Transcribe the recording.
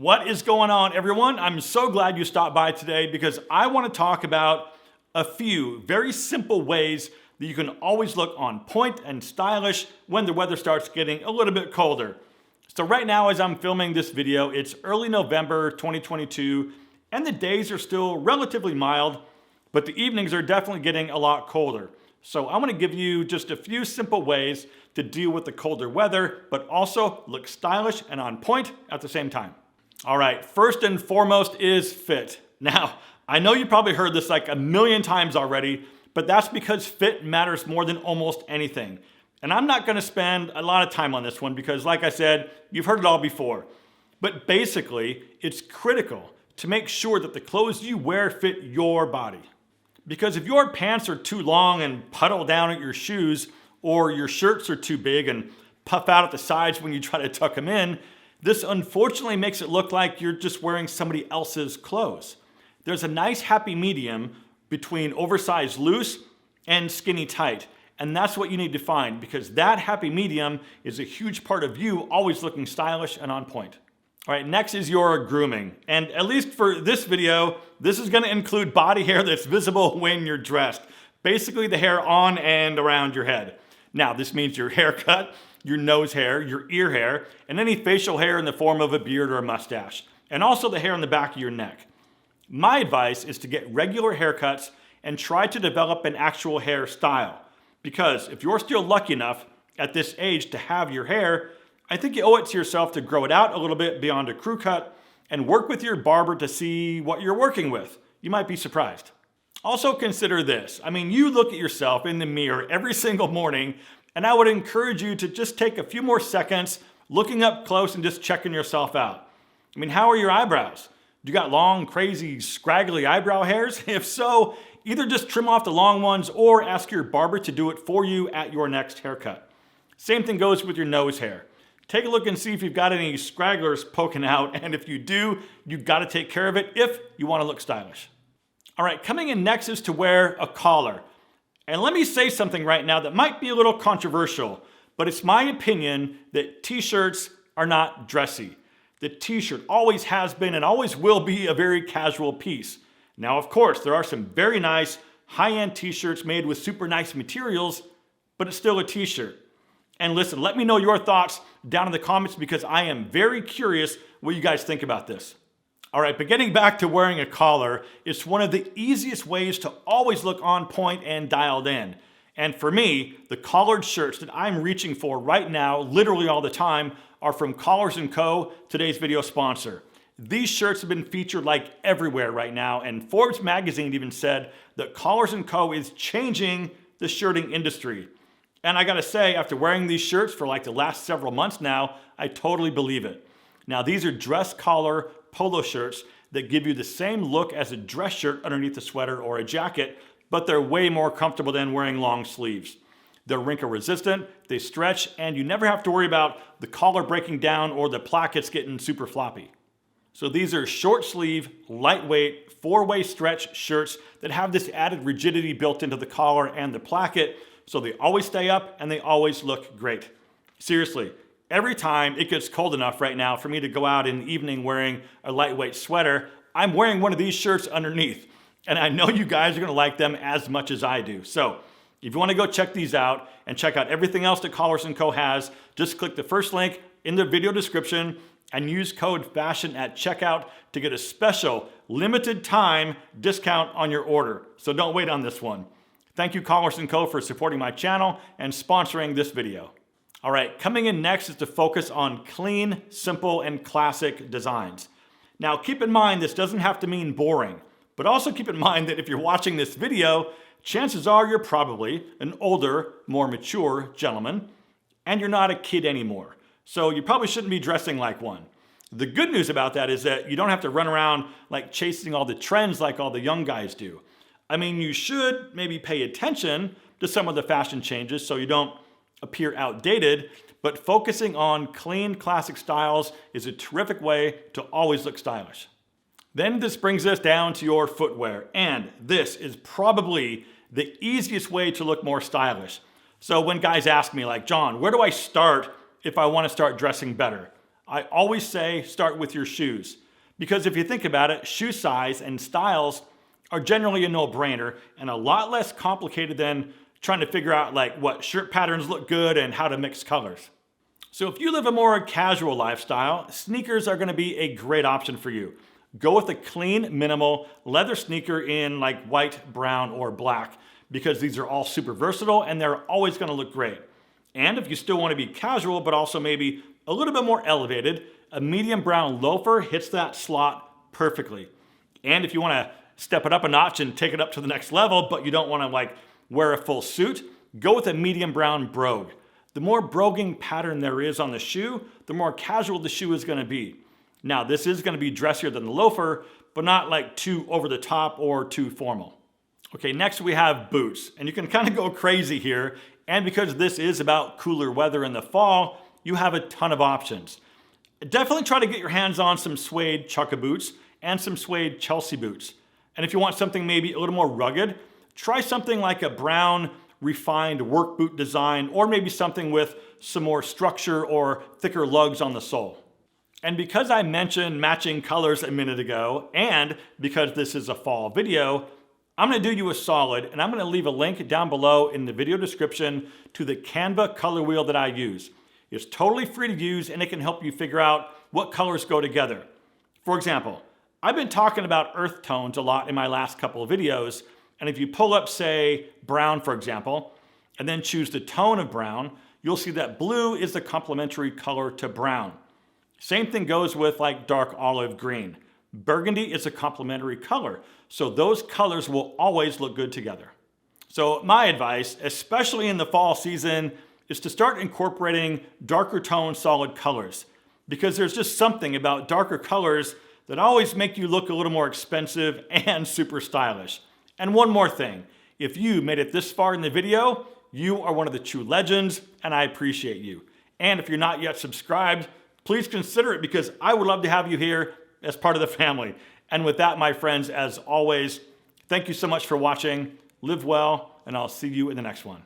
What is going on, everyone? I'm so glad you stopped by today because I want to talk about a few very simple ways that you can always look on point and stylish when the weather starts getting a little bit colder. So right now, as I'm filming this video, it's early November 2022, and the days are still relatively mild, but the evenings are definitely getting a lot colder. So I want to give you just a few simple ways to deal with the colder weather, but also look stylish and on point at the same time. All right, first and foremost is fit. Now, I know you probably heard this like a million times already, but that's because fit matters more than almost anything. And I'm not gonna spend a lot of time on this one because, like I said, you've heard it all before. But basically, it's critical to make sure that the clothes you wear fit your body. Because if your pants are too long and puddle down at your shoes, or your shirts are too big and puff out at the sides when you try to tuck them in, this unfortunately makes it look like you're just wearing somebody else's clothes. There's a nice happy medium between oversized loose and skinny tight. And that's what you need to find, because that happy medium is a huge part of you always looking stylish and on point. All right, next is your grooming. And at least for this video, this is gonna include body hair that's visible when you're dressed. Basically the hair on and around your head. Now, this means your haircut, your nose hair, your ear hair, and any facial hair in the form of a beard or a mustache, and also the hair on the back of your neck. My advice is to get regular haircuts and try to develop an actual hairstyle. Because if you're still lucky enough at this age to have your hair, I think you owe it to yourself to grow it out a little bit beyond a crew cut and work with your barber to see what you're working with. You might be surprised. Also consider this. I mean, you look at yourself in the mirror every single morning, and I would encourage you to just take a few more seconds looking up close and just checking yourself out. I mean, how are your eyebrows? You got long, crazy, scraggly eyebrow hairs? If so, either just trim off the long ones or ask your barber to do it for you at your next haircut. Same thing goes with your nose hair. Take a look and see if you've got any scragglers poking out, and if you do, you've got to take care of it if you want to look stylish. All right, coming in next is to wear a collar. And let me say something right now that might be a little controversial, but it's my opinion that t-shirts are not dressy. The t-shirt always has been and always will be a very casual piece. Now, of course, there are some very nice high-end t-shirts made with super nice materials, but it's still a t-shirt. And listen, let me know your thoughts down in the comments because I am very curious what you guys think about this. All right, but getting back to wearing a collar, it's one of the easiest ways to always look on point and dialed in. And for me, the collared shirts that I'm reaching for right now, literally all the time, are from Collars & Co., today's video sponsor. These shirts have been featured like everywhere right now, and Forbes magazine even said that Collars & Co. is changing the shirting industry. And I gotta say, after wearing these shirts for like the last several months now, I totally believe it. Now, these are dress collar polo shirts that give you the same look as a dress shirt underneath a sweater or a jacket, but they're way more comfortable than wearing long sleeves. They're wrinkle resistant, they stretch, and you never have to worry about the collar breaking down or the plackets getting super floppy. So these are short sleeve, lightweight, four-way stretch shirts that have this added rigidity built into the collar and the placket, so they always stay up and they always look great. Seriously. Every time it gets cold enough right now for me to go out in the evening wearing a lightweight sweater, I'm wearing one of these shirts underneath. And I know you guys are gonna like them as much as I do. So if you wanna go check these out and check out everything else that Collars & Co. has, just click the first link in the video description and use code FASHION at checkout to get a special limited time discount on your order. So don't wait on this one. Thank you, Collars & Co. for supporting my channel and sponsoring this video. All right, coming in next is to focus on clean, simple, and classic designs. Now, keep in mind, this doesn't have to mean boring, but also keep in mind that if you're watching this video, chances are you're probably an older, more mature gentleman, and you're not a kid anymore. So you probably shouldn't be dressing like one. The good news about that is that you don't have to run around like chasing all the trends like all the young guys do. I mean, you should maybe pay attention to some of the fashion changes so you don't appear outdated, but focusing on clean, classic styles is a terrific way to always look stylish. Then this brings us down to your footwear, and this is probably the easiest way to look more stylish. So when guys ask me like, John, where do I start if I want to start dressing better? I always say start with your shoes. Because if you think about it, shoe size and styles are generally a no-brainer and a lot less complicated than trying to figure out like what shirt patterns look good and how to mix colors. So if you live a more casual lifestyle, sneakers are gonna be a great option for you. Go with a clean, minimal leather sneaker in like white, brown, or black because these are all super versatile and they're always gonna look great. And if you still wanna be casual, but also maybe a little bit more elevated, a medium brown loafer hits that slot perfectly. And if you wanna step it up a notch and take it up to the next level, but you don't wanna like wear a full suit, go with a medium brown brogue. The more broguing pattern there is on the shoe, the more casual the shoe is gonna be. Now, this is gonna be dressier than the loafer, but not like too over the top or too formal. Okay, next we have boots, and you can kind of go crazy here, and because this is about cooler weather in the fall, you have a ton of options. Definitely try to get your hands on some suede chukka boots and some suede Chelsea boots. And if you want something maybe a little more rugged, try something like a brown refined work boot design, or maybe something with some more structure or thicker lugs on the sole. And because I mentioned matching colors a minute ago, and because this is a fall video, I'm gonna do you a solid and I'm gonna leave a link down below in the video description to the Canva color wheel that I use. It's totally free to use and it can help you figure out what colors go together. For example, I've been talking about earth tones a lot in my last couple of videos, and if you pull up, say, brown, for example, and then choose the tone of brown, you'll see that blue is the complementary color to brown. Same thing goes with like dark olive green. Burgundy is a complementary color, so those colors will always look good together. So my advice, especially in the fall season, is to start incorporating darker tone solid colors, because there's just something about darker colors that always make you look a little more expensive and super stylish. And one more thing, if you made it this far in the video, you are one of the true legends and I appreciate you. And if you're not yet subscribed, please consider it because I would love to have you here as part of the family. And with that, my friends, as always, thank you so much for watching. Live well, and I'll see you in the next one.